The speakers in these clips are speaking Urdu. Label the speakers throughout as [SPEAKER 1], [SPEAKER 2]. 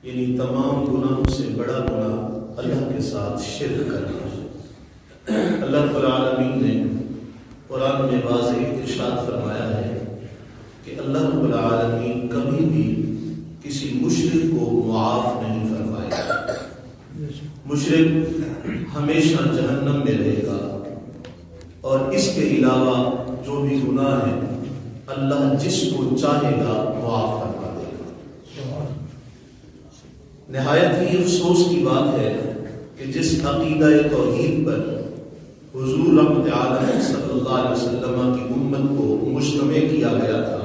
[SPEAKER 1] یعنی تمام گناہوں سے بڑا گناہ اللہ کے ساتھ شرک کرنا ہے۔ اللہ رب العالمین نے قرآن میں واضح ارشاد فرمایا ہے کہ اللہ رب العالمین کبھی بھی کسی مشرک کو معاف نہیں فرمائے گا۔ مشرک ہمیشہ جہنم میں رہے گا، اور اس کے علاوہ جو بھی گناہ ہے اللہ جس کو چاہے گا معاف فرما دے گا۔ نہایت ہی افسوس کی بات ہے کہ جس عقیدہ توحید پر حضور رحمت عالم صلی اللہ علیہ وسلم کی امت کو مجتمع کیا گیا تھا،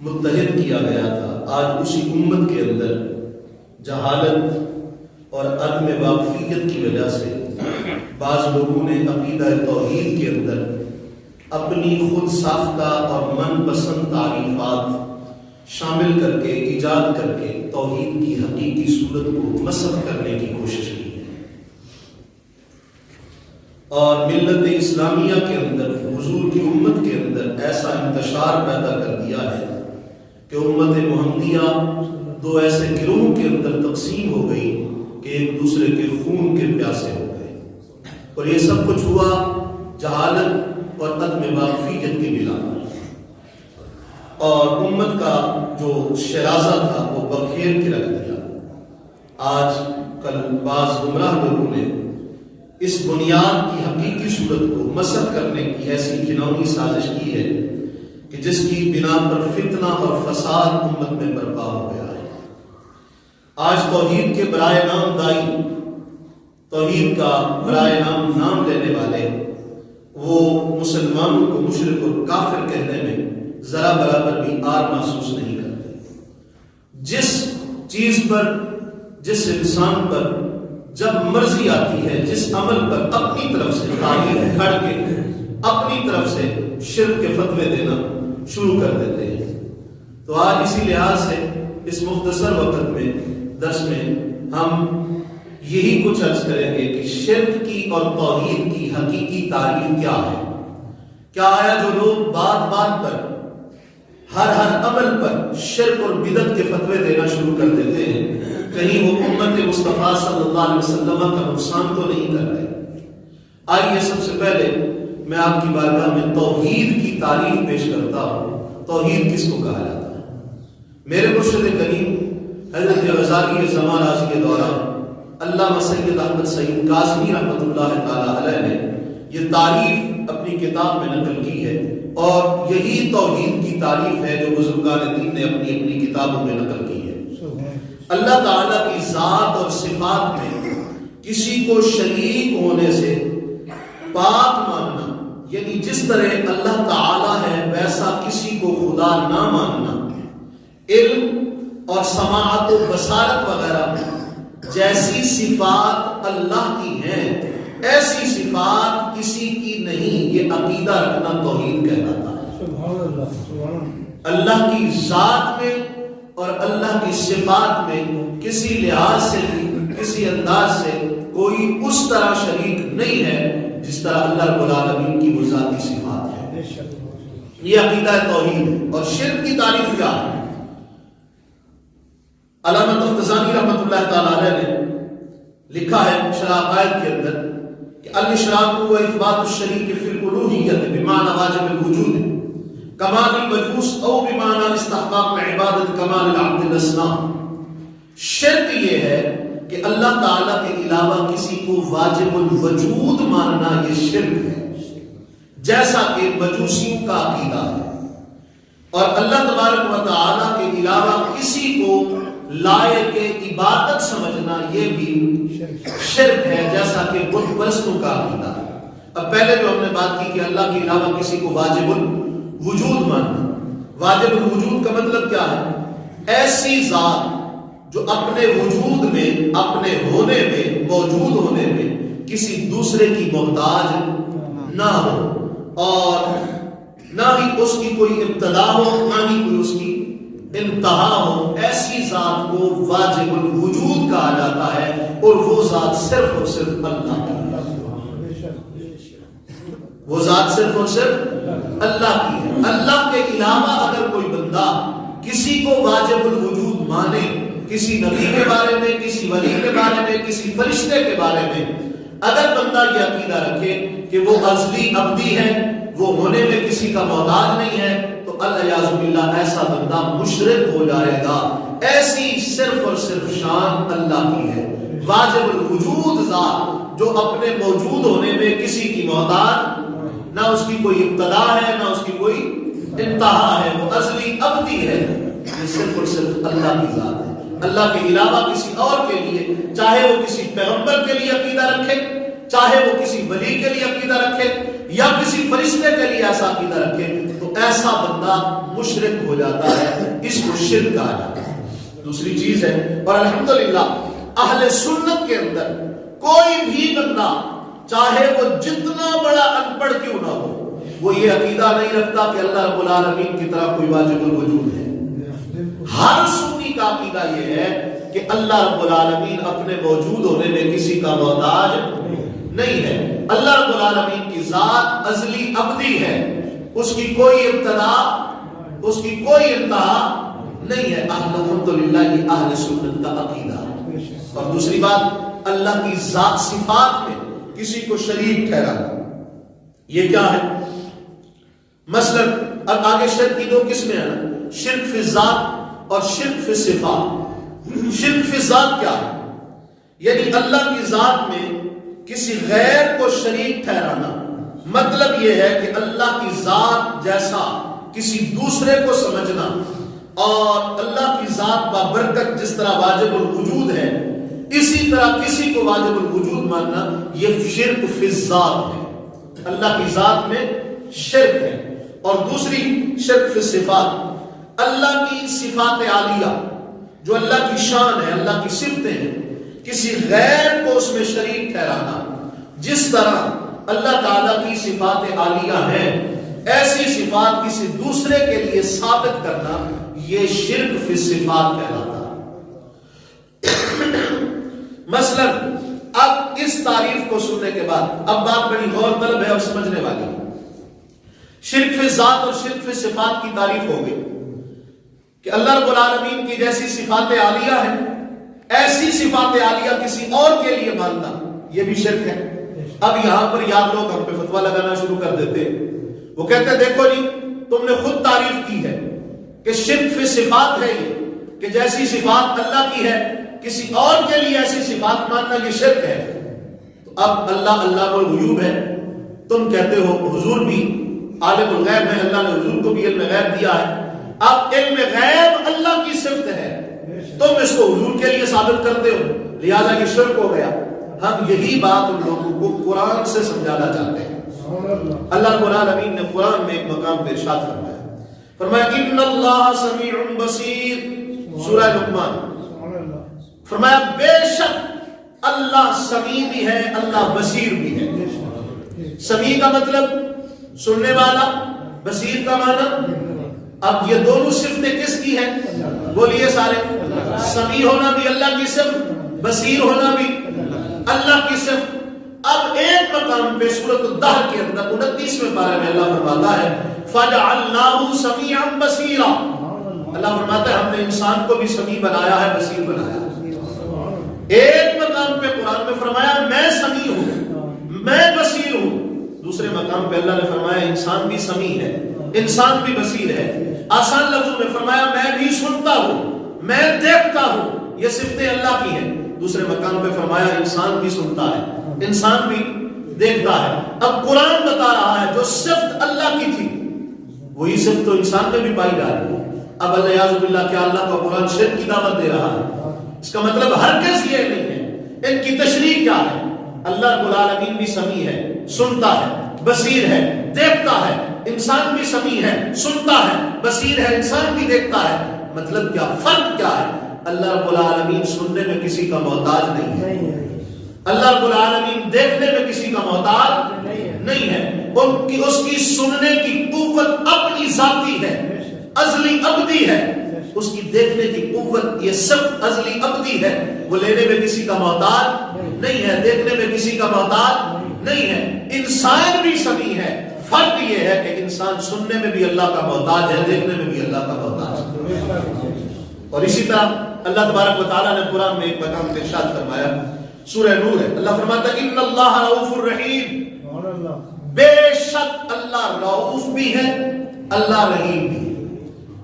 [SPEAKER 1] متحد کیا گیا تھا، آج اسی امت کے اندر جہالت اور عدم واقفیت کی وجہ سے بعض لوگوں نے عقیدہ توحید کے اندر اپنی خود ساختہ اور من پسند تعریفات شامل کر کے ایجاد کر کے توحید کی حقیقی صورت کو مسخ کرنے کی کوشش کی ہے، اور ملت اسلامیہ کے اندر حضور کی امت کے اندر ایسا انتشار پیدا کر دیا ہے کہ امت محمدیہ دو ایسے گروہوں کے اندر تقسیم ہو گئی کہ ایک دوسرے کے خون کے پیاسے ہو گئے، اور یہ سب کچھ ہوا جہالت اور عدم واقفیت کی بنا پر، اور امت کا جو شرازہ تھا وہ بکھیر کے رکھ دیا۔ آج کل بعض گمراہ لوگوں نے اس بنیاد کی حقیقی صورت کو مسخ کرنے کی ایسی گھناؤنی سازش کی ہے کہ جس کی بنا پر فتنہ اور فساد امت میں برپا ہو گیا ہے۔ آج توحید کے برائے نام دائی، توحید کا برائے نام لینے والے، وہ مسلمانوں کو مشرک اور کافر کہنے میں ذرا برابر بھی آر محسوس نہیں کرتے۔ جس چیز پر، جس انسان پر جب مرضی آتی ہے، جس عمل پر اپنی طرف سے تعریف کھڑ کے اپنی طرف سے شرک کے فتوے دینا شروع کر دیتے ہیں۔ تو آج اسی لحاظ سے اس مختصر وقت میں درس میں ہم یہی کچھ عرض کریں گے کہ شرک کی اور توحید کی حقیقی تعریف کیا ہے۔ کیا آیا جو لوگ بات بات پر، ہر عمل پر شرک اور بدعت کے فتوے دینا شروع کر دیتے ہیں، کہیں وہ امت مصطفیٰ صلی اللہ علیہ وسلم کا نقصان تو نہیں کر رہے؟ آئیے سب سے پہلے میں آپ کی بارگاہ میں توحید کی تعریف پیش کرتا ہوں۔ توحید کس کو کہا جاتا ہے؟ میرے مرشد کریم حضرت غزالی زمان راضی کے دوران علامہ سید احمد سعید کاظمی رحمۃ اللہ تعالی علیہ نے یہ تعریف اپنی کتاب میں نقل کی ہے، اور یہی توحید کی تعریف ہے جو بزرگان دین نے اپنی کتابوں میں نقل کی ہے۔ اللہ تعالیٰ کی ذات اور صفات میں کسی کو شریک ہونے سے پاک ماننا، یعنی جس طرح اللہ تعالیٰ ہے ویسا کسی کو خدا نہ ماننا، علم اور سماعت و بصارت وغیرہ میں جیسی صفات اللہ کی ہیں ایسی صفات کسی کی نہیں، یہ عقیدہ رکھنا توحید کہلاتا ہے۔ سبحان اللہ۔ اللہ کی ذات میں اور اللہ کی صفات میں کسی لحاظ سے، کسی انداز سے کوئی اس طرح شریک نہیں ہے جس طرح اللہ رب العالمین کی وہ ذاتی صفات ہے۔ یہ عقیدہ توحید ہے۔ اور شرک کی تعریف کیا ہے؟ علامہ تفتزانی رحمۃ اللہ تعالی علیہ نے لکھا ہے شرح عقائد کے اندر کہ الاشراک و اثبات الشریک فی الالوہیت بمعنی واجب الوجود کمال المجوس او بمعنی استحقاق عبادت کمال العبد الاسنام۔ شرک یہ ہے کہ اللہ تعالیٰ کے علاوہ کسی کو واجب الوجود ماننا، یہ شرک ہے، جیسا کہ مجوسیوں کا عقیدہ ہے، اور اللہ تبارک و تعالیٰ کے علاوہ کسی کو لائق عبادت سمجھنا یہ بھی شرک ہے، جیسا کہ بت پرستوں کا عقیدہ ہے۔ اب پہلے جو ہم نے بات کی کہ اللہ کے علاوہ کسی کو واجب الوجود ماننا، واجب الوجود کا مطلب کیا ہے؟ ایسی ذات جو اپنے وجود میں، اپنے ہونے میں، موجود ہونے میں کسی دوسرے کی محتاج نہ ہو، اور نہ ہی اس کی کوئی ابتدا ہو، نہ ہی کوئی اس کی انتہا ہو، ایسی ذات کو واجب الوجود کہا جاتا ہے، اور وہ ذات صرف اور صرف اللہ کی ہے۔ وہ ذات صرف اور صرف اللہ کی ہے۔ اللہ کے علاوہ اگر کوئی بندہ کسی کو واجب الوجود مانے کسی نبی کے بارے میں، کسی ولی کے بارے میں، کسی فرشتے کے بارے میں اگر بندہ یہ عقیدہ رکھے کہ وہ ازلی ابدی ہے، وہ ہونے میں کسی کا محتاج نہیں ہے، تو الیاذ باللہ ایسا بندہ مشرک ہو جائے گا۔ ایسی صرف اور صرف شان اللہ کی ہے، واجب الوجود ذات جو اپنے موجود ہونے میں کسی کی محتاج، نہ اس کی کوئی ابتدا ہے نہ اس کی کوئی انتہا ہے، وہ ازلی ابدی ہے، یہ صرف اور صرف اللہ کی ذات ہے۔ اللہ کے علاوہ کسی اور کے لیے، چاہے وہ کسی پیغمبر کے لیے عقیدہ رکھے، چاہے وہ کسی ولی کے لیے عقیدہ رکھے یا کسی فرشتے کے لیے ایسا عقیدہ رکھے، تو ایسا بندہ مشرک ہو جاتا ہے، اس کو شرک کہا جاتا ہے۔ دوسری چیز ہے، اور الحمدللہ اہل سنت کے اندر کوئی بھی بندہ چاہے وہ جتنا بڑا ان پڑھ کیوں نہ ہو، وہ یہ عقیدہ نہیں رکھتا کہ اللہ رب العالمین کی طرح کوئی واجب الوجود ہے۔ ہر سنی کا عقیدہ یہ ہے کہ اللہ رب العالمین اپنے موجود ہونے میں کسی کا محتاج نہیں ہے۔ اللہ رب العالمین کی ذات ازلی ابدی ہے، اس کی کوئی ابتدا، اس کی کوئی انتہا نہیں ہے۔ الحمدللہ یہ اہل سنت کا عقیدہ ہے۔ اور دوسری بات، اللہ کی ذات صفات میں کسی کو شریک ٹھہرانا، یہ کیا ہے؟ مثلا اب آگے شرک کی دو قسمیں ہیں، شرک فی الذات اور شرک فی الصفات۔ شرک فی الذات کیا ہے؟ یعنی اللہ کی ذات میں کسی غیر کو شریک ٹھہرانا، مطلب یہ ہے کہ اللہ کی ذات جیسا کسی دوسرے کو سمجھنا، اور اللہ کی ذات بابرکت جس طرح واجب الوجود ہے اسی طرح کسی کو واجب الوجود ماننا، یہ شرک فی الذات ہے، اللہ کی ذات میں شرک ہے۔ اور دوسری شرک فی الصفات، اللہ کی صفات عالیہ جو اللہ کی شان ہے، اللہ کی صفتیں ہیں، کسی غیر کو اس میں شریک ٹھہرانا۔ جس طرح اللہ تعالیٰ کی صفات عالیہ ہیں، ایسی صفات کسی دوسرے کے لیے ثابت کرنا، یہ شرک فی الصفات کہلاتا ہے۔ مثلا اب اس تعریف کو سننے کے بعد اب بات بڑی غور طلب ہے اور سمجھنے والی۔ شرک فی ذات اور شرک فی صفات کی تعریف ہو گئی کہ اللہ رب العالمین کی جیسی صفات عالیہ ہیں، ایسی صفات عالیہ کسی اور کے لیے ماننا، یہ بھی شرک ہے۔ اب یہاں پر یاد لوگ ہم پہ فتویٰ لگانا شروع کر دیتے ہیں، وہ کہتے ہیں دیکھو جی تم نے خود تعریف کی ہے کہ شرک فی صفات ہے یہ، کہ جیسی صفات اللہ کی ہے کسی اور کے لیے ایسی صفات ماننا یہ شرک ہے۔ تو اب اللہ علام الغیوب ہے، تم کہتے ہو حضور بھی عالم الغیب ہے، اللہ نے حضور کو بھی علم غیب دیا ہے۔ اب علم غیب اللہ کی صفت ہے، تم اس کو حضور کے لیے ثابت کرتے ہو، لہذا یہ شرک ہو گیا۔ ہم یہی بات ان لوگوں کو قرآن سے سمجھانا چاہتے ہیں۔ اللہ رب العالمین نے قرآن میں ایک مقام پہ ارشاد فرمایا ان اللہ سمیع بصیر، سورہ لقمان، فرمایا بے شک اللہ سمیع بھی ہے، اللہ بصیر بھی ہے۔ سمیع کا مطلب سننے والا، بصیر کا معنی، اب یہ دونوں صفتیں کس کی ہیں؟ بولیے سارے۔ سمیع ہونا بھی اللہ کی صفت، بصیر ہونا بھی اللہ کی صفت۔ اب ایک مقام پہ سورۃ الدہر کے اندر 29ویں پارے میں اللہ فرماتا ہے فَجَعَلْنَاهُ سَمِيعًا بَصِيرًا، اللہ فرماتا ہے ہم نے انسان کو بھی سمیع بنایا ہے، بصیر بنایا ہے۔ ایک مقام پہ قرآن میں فرمایا میں سمیع ہوں، میں بصیر ہوں، دوسرے مقام پہ اللہ نے فرمایا انسان بھی سمیع ہے، انسان بھی بصیر ہے۔ آسان لفظوں میں فرمایا میں بھی سنتا ہوں، میں دیکھتا ہوں، یہ صفتیں اللہ کی ہیں۔ دوسرے مقام پہ فرمایا انسان بھی سنتا ہے، انسان بھی دیکھتا ہے۔ اب قرآن بتا رہا ہے جو صفت اللہ کی تھی وہی صفت تو انسان میں بھی پائی جا رہی ہے۔ اب الیاذ باللہ کیا اللہ کا قرآن شرک کی دعوت دے رہا ہے؟ اس کا مطلب ہرگز یہ نہیں ہے۔ ان کی تشریح کیا ہے؟ اللہ رب العالمین بھی سمیع ہے، سنتا ہے، بصیر ہے، دیکھتا ہے۔ انسان بھی سمیع ہے، سنتا ہے، بصیر ہے، انسان بھی دیکھتا ہے۔ مطلب کیا؟ فرق کیا ہے؟ اللہ رب العالمین سننے میں کسی کا محتاج نہیں ہے، اللہ رب العالمین دیکھنے میں کسی کا محتاج نہیں ہے۔ اس کی سننے کی قوت اپنی ذاتی ہے، ازلی ابدی ہے۔ اس کی دیکھنے کی قوت یہ سب ازلی ابدی ہے، وہ لینے میں کسی کا محتاج نہیں ہے، دیکھنے میں کسی کا محتاج نہیں ہے۔ انسان بھی سمیع ہے، فرق یہ ہے کہ انسان سننے میں بھی اللہ کا محتاج ہے، دیکھنے میں بھی اللہ کا محتاج ہے۔ اور اسی طرح اللہ تبارک و تعالیٰ نے قرآن میں ایک مقام پہ ارشاد فرمایا، سورہ نور ہے، اللہ فرماتا ہے ان اللہ رؤوف الرحیم، بے شک اللہ رؤوف بھی ہے، اللہ رحیم بھی ہے۔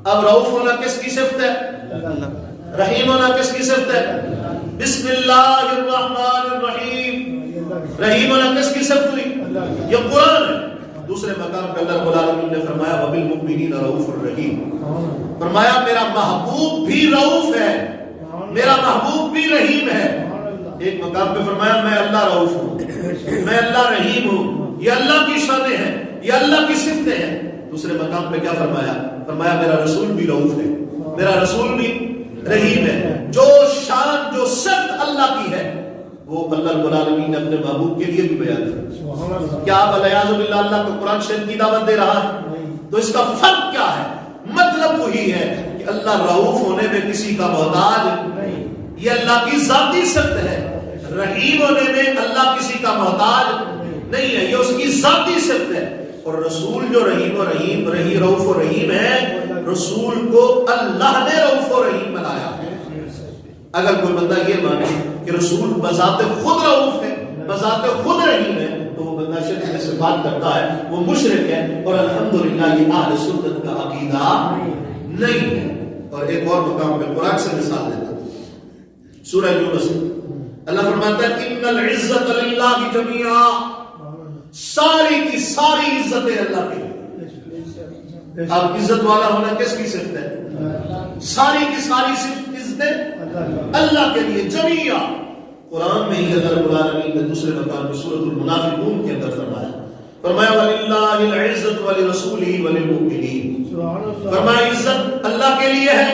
[SPEAKER 1] اب رؤوف ہونا کس کی صفت ہے؟ رحیم ہونا کس کی صفت ہے؟ بسم اللہ الرحمن الرحیم، رحیم ہونا کس کی صفت ہوئی؟ یہ قرآن ہے۔ دوسرے مقام پہ اللہ رب العالمین نے فرمایا وبالمؤمنین رؤوف الرحیم، فرمایا میرا محبوب بھی رؤوف ہے، میرا محبوب بھی رحیم ہے۔ ایک مقام پہ فرمایا میں اللہ رؤوف ہوں، میں اللہ رحیم ہوں، یہ اللہ کی شانیں ہیں، یہ اللہ کی صفتیں ہیں۔ دوسرے مقام پہ کیا فرمایا؟ فرمایا میرا رسول بھی رؤوف ہے، میرا رسول بھی رحیم ہے۔ جو شان جو صفت اللہ کی ہے وہ اللہ رب العالمین نے اپنے محبوب کے لیے بھی بیان کی۔ کیا آپ علیاذ باللہ اللہ کو قرآن شریف کی دعوت دے رہا ہے؟ تو اس کا فرق کیا ہے؟ مطلب وہی ہے کہ اللہ رؤوف ہونے میں کسی کا محتاج نہیں، یہ اللہ کی ذاتی صفت ہے۔ رحیم ہونے میں اللہ کسی کا محتاج نہیں ہے، یہ اس کی ذاتی صفت ہے۔ اور رسول جو رؤوف و رحیم ہے، رسول کو اللہ نے رؤوف و رحیم بنایا ہے۔ اگر کوئی بندہ یہ مانے کہ رسول بذات خود رؤوف ہے، بذات خود رحیم ہے، تو وہ بندہ شرک میں سے بات کرتا ہے، وہ مشرک ہے، اور الحمدللہ یہ اہل سنت کا عقیدہ نہیں ہے۔ اور ایک اور مقام پہ قرآن سے مثال دیتا ہوں، سورہ یونس اللہ فرماتا ہے ان العزت للہ جمیعا، ساری کی ساری عزتیں اللہ کی۔ اب عزت والا ہونا کس کی صفت ہے؟ ساری کی ساری صفت عزتیں اللہ کے لیے جمیعا۔ قرآن میں ہی اللہ رب العالمین نے دوسرے مقام میں سورۃ المنافقون کے اندر فرمایا وَلِلَّهِ الْعِزَّةُ وَلِرَسُولِهِ وَلِلْمُؤْمِنِينَ، فرمایا عزت اللہ کے لیے ہے،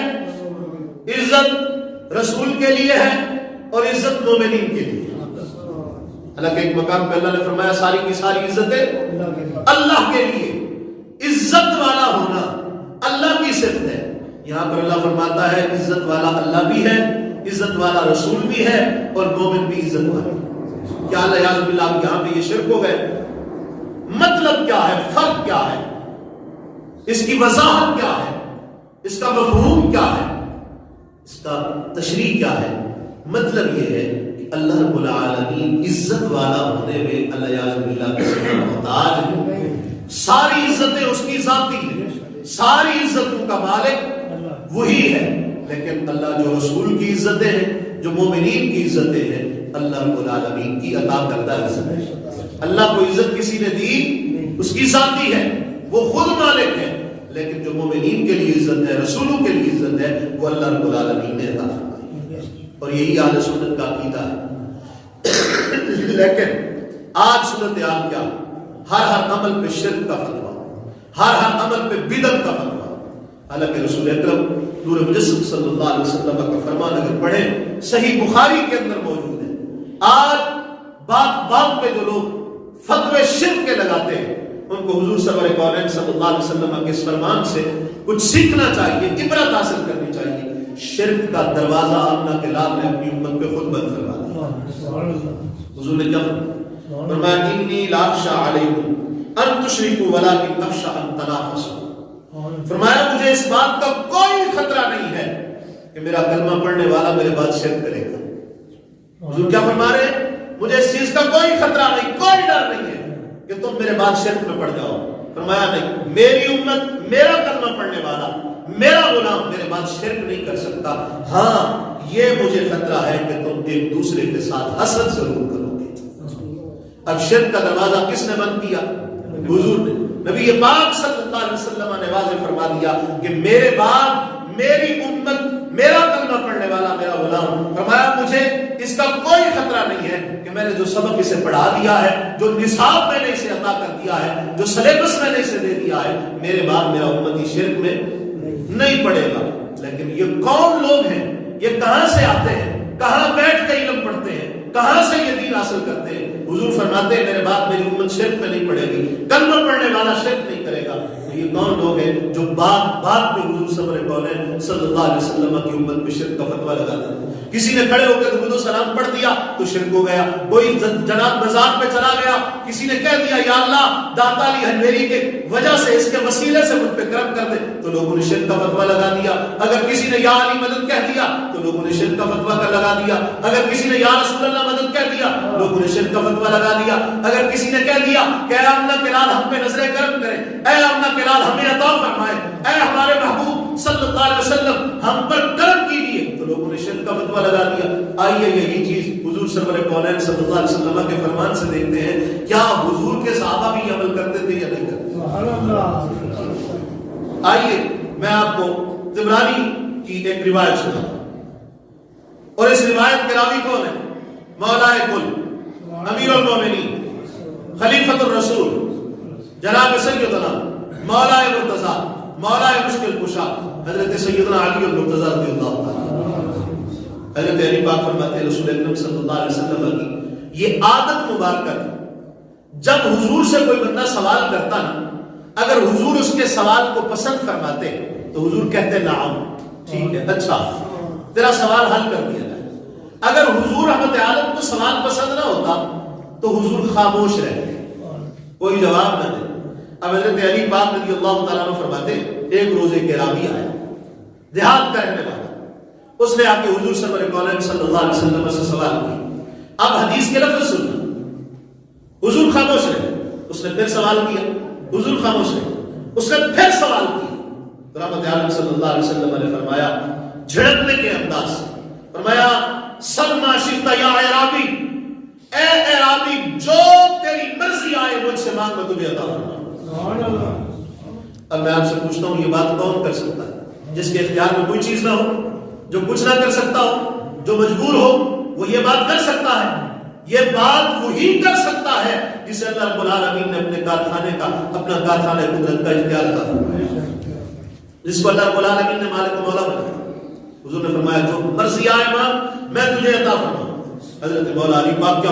[SPEAKER 1] عزت رسول کے لیے ہے، اور عزت مومنین کے لیے۔ حالانکہ ایک مقام پہ اللہ نے فرمایا ساری کی ساری عزتیں اللہ کے لیے۔ عزت والا ہونا اللہ کی صفت ہے۔ یہاں پر اللہ فرماتا ہے عزت والا اللہ بھی ہے، عزت والا رسول بھی ہے، اور مومن بھی عزت والا۔ کیا اللہ باللہ یہاں پہ یہ شرک ہو گئے؟ مطلب کیا ہے؟ فرق کیا ہے؟ اس کی وضاحت کیا ہے؟ اس کا مفہوم کیا ہے؟ اس کا تشریح کیا ہے؟ مطلب یہ ہے کہ اللہ رب العالمین عزت والا ہونے میں اللہ باللہ کسی کا محتاج ہے۔ ساری عزتیں اس کی ذاتی ہیں، ساری عزتوں کا مالک وہی ہے، لیکن اللہ جو رسول کی عزتیں ہیں، جو مومنین کی عزتیں ہیں، اللہ رب العالمین کی عطا کردہ عزت ہے۔ اللہ کو عزت کسی نے دی اس کی ذاتی ہے، وہ خود مالک ہے، لیکن جو مومنین کے لیے عزت ہے، رسولوں کے لیے عزت ہے، وہ اللہ رب العالمین نے عطا فرمائی۔ اور یہی اہل سنت کا عقیدہ ہے۔ لیکن آج صورتحال کیا؟ ہر عمل پہ شرک کا فتویٰ، ہر عمل پہ بدعت کا فتویٰ۔ حالانکہ رسول اکرم نور مجسم صلی اللہ علیہ وسلم کا فرمان اگر پڑھیں صحیح بخاری کے اندر موجود ہے۔ آج بات پہ جو لوگ فتوے شرک کے لگاتے ہیں، ان کو حضور سرور کونین صلی اللہ علیہ وسلم کے اس فرمان سے کچھ سیکھنا چاہیے، عبرت حاصل کرنی چاہیے۔ شرک کا دروازہ اللہ کے لال نے اپنی امت پہ خود بند کروا دیا۔ حضور نے کیا فرمایا؟ انی لا اخشی علیکم ان تشرکوا ولکن اخشی ان تنافسوا، فرمایا مجھے اس بات کا کوئی خطرہ نہیں ہے کہ میرا کلمہ پڑھنے والا میرے بعد شرک کرے گا۔ حضور کیا فرما رہے ہیں؟ مجھے اس چیز کا کوئی خطرہ نہیں، کوئی ڈر نہیں ہے کہ تم میرے بعد شرک میں پڑ جاؤ۔ فرمایا نہیں، میری امت، میرا کلمہ پڑھنے والا، میرا غلام میرے بعد شرک نہیں کر سکتا۔ ہاں یہ مجھے خطرہ ہے کہ تم ایک دوسرے کے ساتھ حسد ضرور کرو گے۔ اب شرک کا دروازہ کس نے بند کیا؟ حضور نے۔ نبی پاک صلی اللہ علیہ وسلم نے واضح فرما دیا کہ میرے بعد میری امت، میرا کلمہ پڑھنے والا میرا غلام، فرمایا مجھے اس کا کوئی خطرہ نہیں ہے کہ میں نے جو سبق اسے پڑھا دیا ہے، جو نصاب میں نے اسے عطا کر دیا ہے، جو سلیبس میں نے اسے دے دیا ہے، میرے بعد میرا امتی شرک میں نہیں پڑے گا۔ لیکن یہ کون لوگ ہیں؟ یہ کہاں سے آتے ہیں؟ کہاں بیٹھ کے علم پڑھتے ہیں؟ کہاں سے یہ دین حاصل کرتے ہیں؟ حضور فرماتے ہیں میرے بعد میری امت شرک میں نہیں پڑے گی، کلمہ پڑھنے والا شرک نہیں کرے گا۔ یہ کون لوگ ہیں جو بات میں حضور صلی اللہ علیہ وسلم کی امت پہ شرک کا فتویٰ لگاتے ہیں؟ کسی نے کھڑے ہو کے درود و سلام پڑھ دیا تو شرک ہو گیا. کوئی جناب مزار پہ چلا گیا, کسی نے کہہ دیا یا اللہ داتا علی حنویری کے وجہ سے, اس کے وسیلے سے مجھ پہ کرم کر دے, تو لوگوں نے شرک کا فتویٰ لگا دیا. اگر کسی نے یا علی مدد کہہ دیا تو لوگوں نے شرک کا فتویٰ لگا دیا. اگر کسی نے یا رسول اللہ مدد کہہ دیا لوگوں نے شرک کا فتویٰ لگا دیا. اگر کسی نے کہہ دیا کہ اے آمنہ کے لال ہم پہ نظر کرم کرے, اے آمنہ کے لال ہمیں عطا فرمائے, اے ہمارے محبوب صلی اللہ علیہ وسلم ہم پر کرم کیجیے, تو لوگوں نے شرک کا فتویٰ لگا دیا. آئیے یہی چیز حضور سرور کونین صلی اللہ علیہ وسلم کے فرمان سے دیکھتے ہیں. کیا حضور کے صحابہ بھی عمل کرتے تھے یا نہیں کرتے؟ آئیے میں آپ کو طبرانی کی ایک روایت سنا, اور اس روایت کے راوی کون ہے؟ مولا کل امیر المومنین خلیفۃ الرسول جناب سیدنا مولا مرتضی مولا مشکل کشا حضرت سیدنا علی المرتضی رضی اللہ تعالی. حضرت علی پاک فرماتے ہیں رسول اکرم صلی اللہ علیہ وسلم کی یہ عادت مبارکہ تھی, جب حضور سے کوئی بندہ سوال کرتا نا, اگر حضور اس کے سوال کو پسند فرماتے تو حضور کہتے نعم ٹھیک ہے, اچھا تیرا سوال حل کر دیا جائے. اگر حضور رحمت عالم کو سوال پسند نہ ہوتا تو حضور خاموش رہتے, کوئی جواب نہ دے. اب حضرت علی پاک رضی اللہ تعالیٰ عنہ فرماتے ایک روز ایک اعرابی آیا, دیہات کا رہنے والا, اس نے آ کے حضور سرور کونین صلی اللہ علیہ وسلم سے سوال کیا. اب حدیث کے لفظ سننا, حضور خاموش رہے. اس نے پھر سوال کیا, حضور خاموش رہے. اس نے پھر سوال کیا, تو رحمت عالم صلی اللہ علیہ وسلم نے فرمایا جھڑکنے کے انداز سے فرمایا سل ما شئت یا اعرابی, اے اعرابی جو تیری مرضی آئے مجھ سے مانگ, میں تجھے عطا فرماؤں. اب میں آپ سے پوچھتا ہوں یہ بات کون کر سکتا ہے؟ جس کے اختیار میں کوئی چیز نہ ہو, جو کچھ نہ کر سکتا ہو, جو مجبور ہو, وہ یہ بات کر سکتا ہے. یہ بات وہی کر سکتا ہے جسے اللہ رب العالمین نے اپنے کارخانے کا, اپنا کارخانہ قدرت کا اختیار تھا, جس کو اللہ رب العالمین نے مالک و مولا بنایا. حضور نے فرمایا جو مرضی آئے مانگ میں تجھے عطا فرماؤں. حضرت مولا علی پاک کیا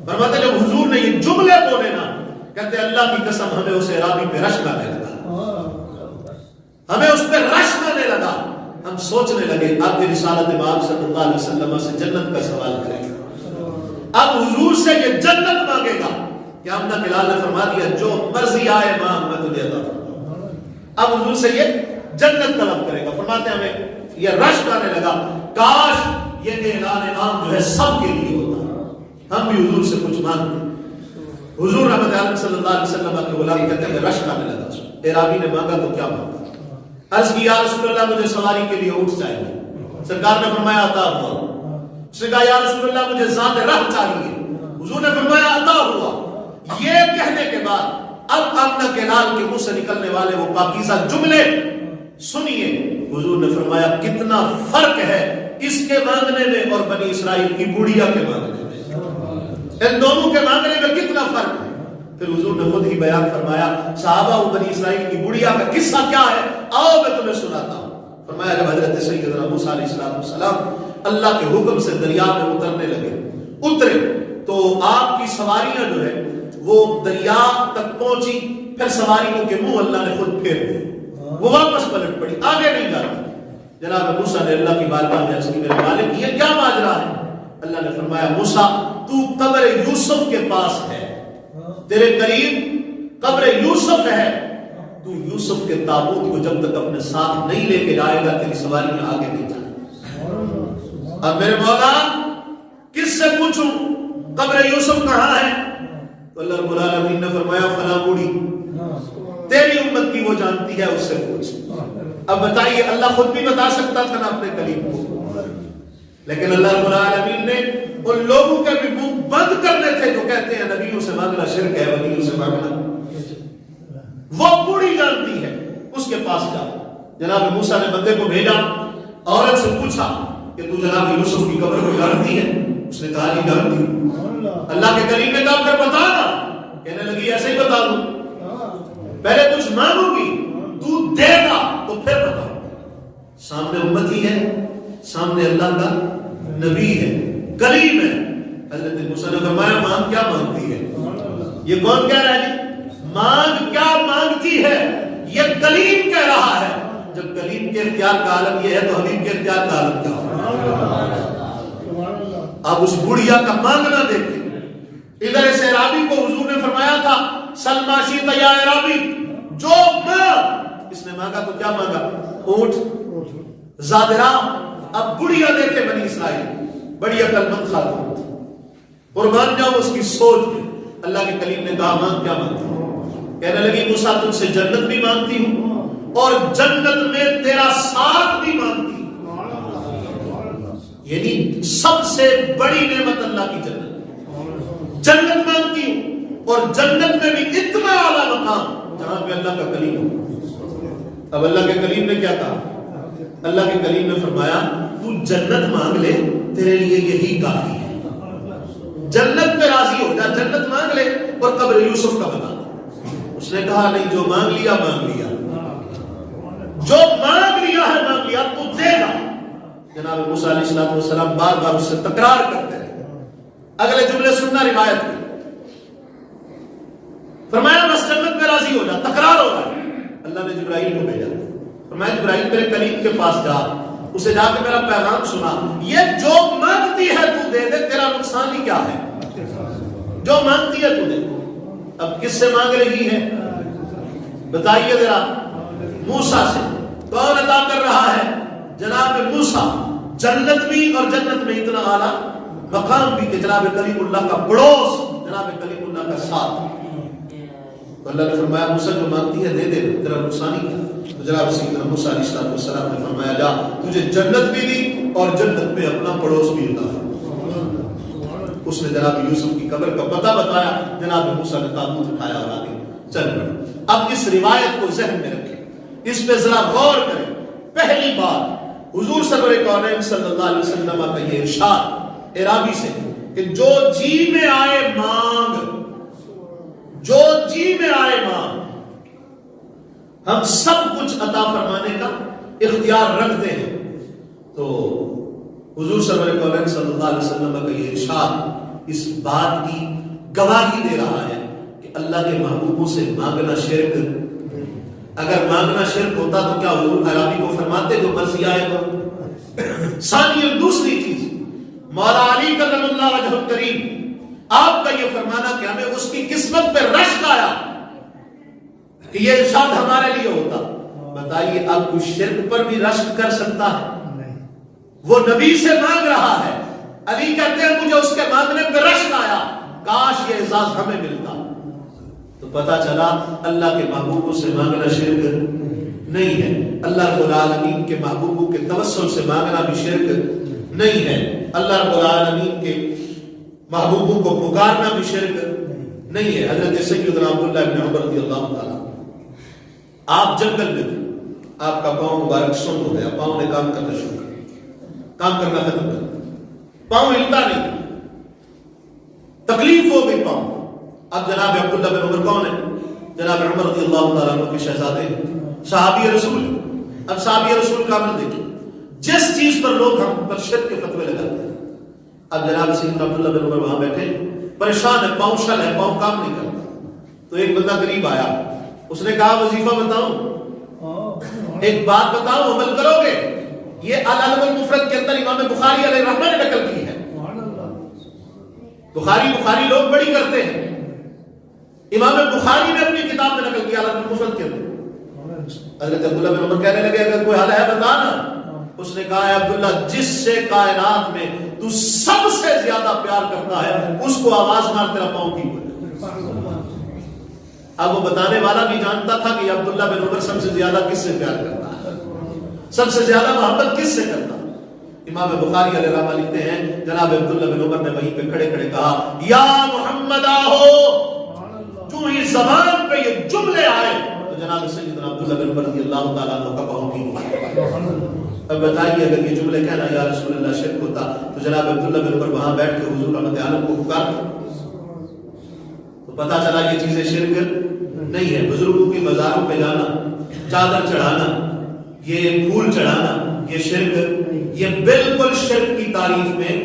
[SPEAKER 1] فرماتے جب حضور نے یہ جملے بولے نا, کہتے اللہ کی قسم ہمیں اس اعرابی پہ رشک آنے لگا, ہمیں اس پہ رشک آنے لگا. ہم سوچنے لگے اب یہ رسالت امام صلی اللہ علیہ وسلم سے جنت کا سوال کرے گا, اب حضور سے یہ جنت مانگے گا. کیا ہم نے بلال نے فرما دیا جو مرضی آئے مانگ میں تجھے عطا فرماؤں. اب حضور سے یہ جنت طلب کرے گا. فرماتے ہیں ہمیں یہ رشک آنے لگا, کاش یہ اعلان عام جو ہے سب کے لیے ہوتا, ہم بھی حضور سے کچھ مانگتے. حضور رحمت عالم صلی اللہ علیہ وسلم کے غلام کہتے ہیں رشک آنے لگا. اعرابی نے مانگا تو کیا مانگا؟ عرض کی یا رسول اللہ مجھے سواری کے لیے اونٹ چاہیے. سرکار نے فرمایا عطا ہوا. اس نے کہا یا رسول اللہ مجھے ذات راہ چاہیے. حضور نے فرمایا عطا ہوا. یہ کہنے کے بعد اب آمنہ کے لال کے منہ سے نکلنے والے وہ پاکیزہ جملے سنیے. حضور نے فرمایا کتنا فرق ہے اس کے مانگنے میں اور بنی اسرائیل کی بوڑھیا کے مانگنے میں, ان دونوں کے مانگنے میں کتنا فرق ہے. پھر حضور نے خود ہی بیان فرمایا صحابہ و بنی اسرائیل کی بڑھیا کا قصہ کیا ہے, آؤ میں تمہیں سناتا ہوں. فرمایا جب حضرت سیدنا موسیٰ علیہ السلام اللہ کے حکم سے دریا میں اترنے لگے, اترے تو آپ کی سواریاں جو ہے وہ دریا تک پہنچی, پھر سواریوں کے منہ اللہ نے خود پھیر دیے, وہ واپس پلٹ پڑی, آگے نہیں جاتی. جناب موسیٰ نے اللہ کی بارگاہ میں عرض کی میرے مالک یہ کیا ماجرا ہے؟ اللہ نے فرمایا موسیٰ تو قبر یوسف کے پاس ہے, تیرے قریب قبر یوسف ہے, تو یوسف کے تابوت کو جب تک اپنے ساتھ نہیں لے کے جائے گا تیری سواریاں آگے نہیں جائیں. اب میرے مولا کس سے پوچھوں قبر یوسف کہاں ہے؟ تو اللہ رب العالمین نے فرمایا فلاں بوڑھی تیری امت کی وہ جانتی ہے, اس سے پوچھ. اب بتائیے اللہ خود بھی بتا سکتا تھا نا اپنے کلیم کو, لیکن اللہ رب العالمین نے ان لوگوں کے بھی منہ بند کرنے تھے جو کہتے ہیں نبیوں سے مانگنا شرک ہے, ولیوں سے مانگنا. وہ بوڑھی جانتی ہے, اس کے پاس جا. جناب موسیٰ نے بندے کو بھیجا, عورت سے پوچھا کہ تو جناب یوسف کی قبر کو جانتی ہے؟ اس نے کہا نہیں جانتی. اللہ کے کریم نے کہا پھر بتا نا. کہنے لگی ایسے ہی بتا دوں, پہلے کچھ مانگوں گی تو دے گا تو پھر بتا. سامنے امتی ہے, سامنے اللہ کا نبی ہے, کریم ہے. حضرت موسیٰ نے فرمایا مانگ کیا مانگتی ہے؟ یہ کون کہہ رہا ہے جی مانگ کیا مانگتی ہے؟ یہ کلیم کہہ رہا ہے. جب کلیم کے اختیار کا عالم یہ ہے تو حبیب کے اختیار کا عالم کیا ہوگا؟ اب اس بڑھیا کا مانگنا دیکھیں. ادھر اس اعرابی کو حضور نے فرمایا تھا سلما شیتا یا اعرابی جو مانگ. اس نے مانگا تو کیا مانگا؟ اونٹ زادرا. اب بڑھیا دیکھے بنی اسرائیل بڑی عقل مند خاتون تھی. قربان جاؤ اس کی سوچ میں. اللہ کے کلیم نے کہا مانگ کیا مانگتی ہوں؟ کہنے لگی موسیٰ تجھ سے جنت بھی مانگتی ہوں اور جنت میں تیرا ساتھ بھی مانگتی ہوں. یعنی سب سے بڑی نعمت اللہ کی جنت. جنت مانگتی ہوں اور جنت میں بھی اتنا اعلیٰ مقام جہاں پہ اللہ کا کلیم ہو. اب اللہ کے کلیم نے کیا کہا؟ اللہ کے کلیم نے فرمایا تو جنت مانگ لے تیرے لیے یہی کافی ہے. جنت پہ راضی ہو جا, جنت مانگ لے اور قبر یوسف کا بتا. اس نے کہا نہیں, جو مانگ لیا مانگ لیا, جو مانگ لیا ہے مانگ لیا, تو دے گا. جناب موسیٰ علیہ السلام بار بار اس سے تکرار کرتے رہے. اگلے جملے سننا روایت کی. فرمایا بس جنت پہ راضی ہو جا, تکرار ہو رہا ہے. اللہ نے جبرائیل کو بھیجا. فرمایا جبرائیل میرے کلیم کے پاس جا, اسے جا کے میرا پیغام سنا. یہ جو مانگتی ہے تو دے دے, تیرا نقصان ہی کیا ہے؟ جو مانگتی ہے تو دے. اب کس سے مانگ رہی ہے بتائیے ذرا؟ موسیٰ سے. کون عطا کر رہا ہے؟ جناب موسیٰ. جنت بھی اور جنت میں اتنا اعلیٰ مقام بھی کہ جناب کلیم اللہ کا پڑوس, جناب کلیم اللہ کا ساتھ. تو اللہ نے فرمایا موسیٰ جو مانگتی ہے دے دے, تیرا نقصان ہی کیا؟ تو جناب سیدنا موسیٰ علیہ السلام نے فرمایا جا تجھے جنت بھی دی اور جنت میں اپنا پڑوس بھی عطا. اس نے جناب یوسف کی قبر کا پتہ بتایا. جناب موسیٰ نے تابوت اٹھایا اور آگے چل پڑے. اب اس روایت کو ذہن میں رکھیں, اس پہ ذرا غور کریں. پہلی بات حضور سرور کونین صلی اللہ علیہ وسلم کا یہ ارشاد اعرابی سے کہ جو جی میں آئے مانگ, جو جی میں آئے مانگ. ہم سب کچھ عطا فرمانے کا اختیار رکھتے ہیں. تو حضور سرور کونین صلی اللہ علیہ وسلم کا یہ ارشاد اس بات کی گواہی دے رہا ہے کہ اللہ کے محبوبوں سے مانگنا شرک. اگر مانگنا شرک ہوتا تو کیا حضور عربی کو فرماتے جو مرضی آئے گا؟ ثانیہ دوسری چیز, مولا علی کرم اللہ وجہ الکریم آپ کا یہ فرمانا کہ ہمیں اس کی قسمت پہ رشک آیا کہ یہ ارشاد ہمارے لیے ہوتا. بتائیے اب کوئی شرک پر بھی رشک کر سکتا ہے؟ وہ نبی سے مانگ رہا ہے. علی کہتے ہیں مجھے اس کے مانگنے پہ رشک آیا, کاش یہ اعزاز ہمیں ملتا. تو پتا چلا اللہ کے محبوبوں سے مانگنا شرک نہیں ہے. اللہ رب العالمین کے محبوبوں کے توسل سے مانگنا بھی شرک نہیں ہے. اللہ رب العالمین کے محبوبوں کو پکارنا بھی شرک نہیں ہے. حضرت سیدنا عبداللہ بن عمر رضی اللہ تعالیٰ, آپ جنگل میں تھے, آپ کا پاؤں مبارک سن ہو گیا, پاؤں نے کام کرنا شروع کر, کام کرنا ختم کر, پاؤں ہلتا نہیں, تکلیف ہو گئی پاؤں. اب جناب عبداللہ بن عمر کون ہے؟ جناب عمر رضی اللہ تعالیٰ عنہ کے شہزادے, صحابی رسول. اب صحابی رسول کا عمل دیکھیں, جس چیز پر لوگ ہم پر شرک کے فتوے لگاتے ہیں. اب جناب سیدنا عبداللہ بن عمر وہاں بیٹھے, پریشان ہے, پاؤں شل ہے, پاؤں کام نہیں کرتا. تو ایک بندہ قریب آیا, اس نے کہا وظیفہ بتاؤں, ایک بات بتاؤ, عمل کرو گے؟ یہ الادب المفرد کے اندر امام بخاری علیہ رحمہ نے نقل کی ہے. بخاری لوگ بڑی کرتے ہیں. امام بخاری نے اپنی کتاب میں نقل کیا الادب المفرد کے اندر. حضرت عبداللہ بن عمر کہنے لگے اگر کوئی حل ہے بتا نا. اس نے کہا ہے عبداللہ جس سے کائنات میں تو سب سے زیادہ پیار کرتا ہے اس کو آواز مار تیرا پاؤں کی بولے. اب وہ بتانے والا بھی جانتا تھا کہ عبداللہ بن عمر سب سے زیادہ کس سے پیار کرتا ہے, سب سے زیادہ محبت کس سے کرتا. امام بخاری علیہ رحمہ لکھتے ہیں جناب عبداللہ بن عمر نے وہیں پہ کھڑے کھڑے کہا یا محمد آہو. جو ہی زبان پہ یہ جملے آئے تو جناب سیدنا عبداللہ بن عمر رضی اللہ تعالیٰ عنہ کا پاؤں کی بولے. اب بتائیے اگر یہ جملے کہنا یا رسول اللہ شرک ہوتا تو جناب عبداللہ بن عمر وہاں بیٹھ کے حضور رحمت عالم کو پکارتے. تو پتا چلا یہ چیزیں شرک نہیں ہے. بزرگوں کی مزاروں پہ جانا, چادر چڑھانا, یہ پھول چڑھانا, یہ شرک, یہ بالکل شرک کی تعریف میں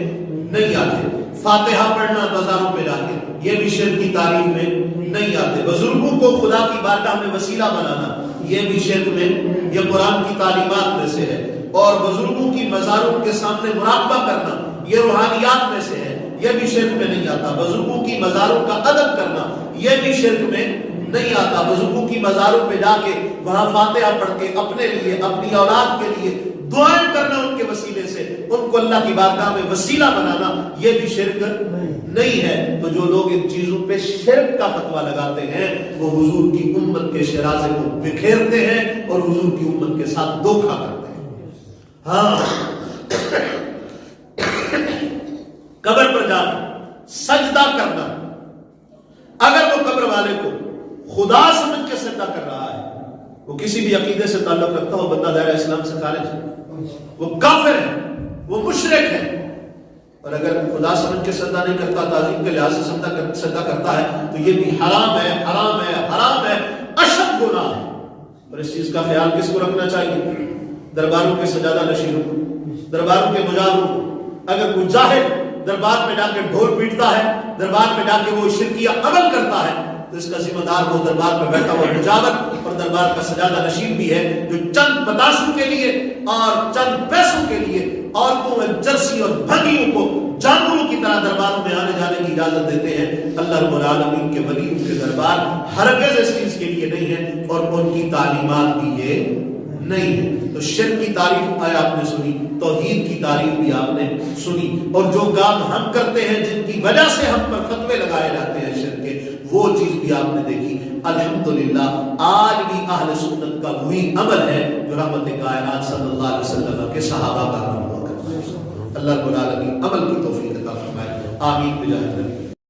[SPEAKER 1] نہیں آتے. فاتحہ پڑھنا مزاروں پہ جا کے, یہ بھی شرک کی تعریف میں نہیں آتے. بزرگوں کو خدا کی بارگاہ میں وسیلہ بنانا, یہ بھی شرک میں, یہ قرآن کی تعلیمات میں سے ہے. اور بزرگوں کی مزاروں کے سامنے مراقبہ کرنا, یہ روحانیات میں سے ہے، یہ بھی شرک میں نہیں آتا۔ بزرگوں کی مزاروں کا ادب کرنا یہ بھی شرک میں نہیں آتا۔ بزرگوں کی مزاروں پہ جا کے وہاں فاتحہ پڑھ کے اپنے لیے اپنی اولاد کے لیے دعائیں کرنا ان کے وسیلے سے، ان کو اللہ کی بارگاہ میں وسیلہ بنانا، یہ بھی شرک نہیں ہے۔ تو جو لوگ ان چیزوں پہ شرک کا فتویٰ لگاتے ہیں وہ حضور کی امت کے شرازے کو بکھیرتے ہیں اور حضور کی امت کے ساتھ دھوکھا کرتے ہیں۔ ہاں، قبر پر جانا سجدہ کرنا، اگر وہ قبر والے کو خدا سمجھ کے سجدہ کر رہا ہے، وہ کسی بھی عقیدے سے تعلق رکھتا ہو، بندہ دائرہ اسلام سے خارج ہے، وہ کافر ہے، وہ مشرک ہے۔ اور اگر خدا سمجھ کے سجدہ نہیں کرتا، تعظیم کے لحاظ سے سجدہ کرتا ہے، تو یہ بھی حرام ہے، حرام ہے، حرام ہے، اشد گناہ ہے۔ اور اس چیز کا خیال کس کو رکھنا چاہیے؟ درباروں کے سجادہ نشینوں، درباروں کے مجاہروں۔ اگر کوئی جاہل دربار میں جا کے ڈھول پیٹتا ہے، دربار میں جا کے وہ شرکیہ عمل کرتا ہے، تو اس کا ذمہ دار وہ دربار پر بیٹھا ہوا مجاور اور دربار کا سجادہ نشین بھی ہے، جو چند بتاشوں کے لیے اور چند پیسوں کے لیے عورتوں اور جرسی اور بھنگیوں کو جانوروں کی طرح درباروں میں آنے جانے کی اجازت دیتے ہیں۔ اللہ رب العالمین کے ولیوں کے دربار ہرگز اس چیز کے لیے نہیں ہے، اور ان کی تعلیمات بھی یہ نہیں ہے۔ تو شرک کی تعریف آیا آپ نے سنی، توحید کی تعریف بھی آپ نے سنی، اور جو کام ہم کرتے ہیں جن کی وجہ سے ہم پر فتوے لگائے جاتے ہیں شرک کے، وہ چیز بھی آپ نے دیکھی۔ الحمدللہ آج بھی اہل سنت کا وہی عمل ہے جو رحمت کائنات صلی اللہ علیہ وسلم کے صحابہ کا عمل ہوا کرتا ہے۔ اللہ رب العالمین عمل کی توفیق عطا فرمائے، آمین بجاہ النبی۔